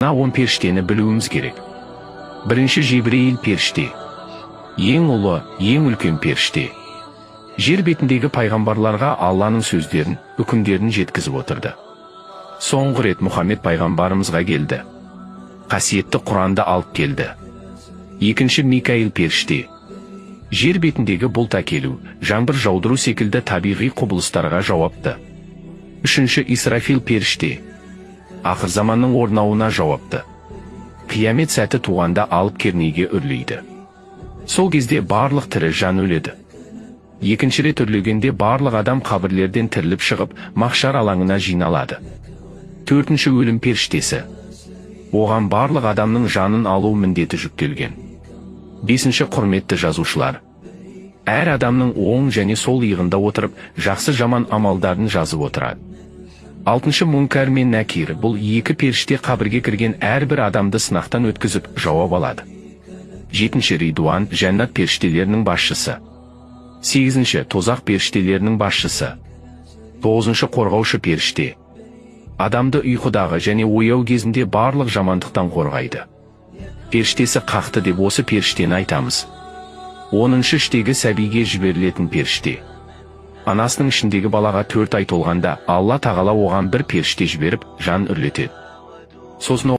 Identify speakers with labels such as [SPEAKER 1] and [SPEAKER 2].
[SPEAKER 1] 10 періштені білуіміз керек. Бірінші Жебірейіл періште. Ең ұлы, ең үлкен періште. Жер бетіндегі пайғамбарларға Алланың сөздерін, үкімдерін жеткізіп отырды. Соңғы рет Мұхаммед пайғамбарымызға келді. Қасиетті Құранды алып келді. Екінші Микаил періште. Жер бетіндегі бұлт әкелу, жаңбыр жаудыру секілді табиғи құбылыстарға жауапты. Үшінші Исрафил періште. Ақыр заманның орнауына жауапты. Қиямет сәті туғанда алып кернейге үрлейді. Сол кезде барлық тірі жан өледі. Екінші рет үрлегенде барлық адам қабірлерден тіріліп шығып, махшар алаңына жиналады. Төртінші өлім періштесі. Оған барлық адамның жанын алу міндеті жүктелген. Бесінші құрметті жазушылар. Әр адамның оң және сол иығында отырып, жақсы жаман амалдарын жазып отырады. Алтыншы Мункар мен Накир. Бұл екі періште қабірге кірген әрбір адамды сынақтан өткізіп, жауап алады. Жетінші Ридуан, жәннат періштелерінің басшысы. Сегізінші Тозақ періштелерінің басшысы. Тоғызыншы Қорғаушы періште. Адамды ұйқыдағы және ояу кезінде барлық жамандықтан қорғайды. Періштесі қақты деп осы періштені айтамыз. 10-шы іштегі сәбиге жіберілетін періште. Анасының ішіндегі балаға 4 ай толғанда Алла тағала оған бір періште жіберіп, жан үрлетеді. Сосын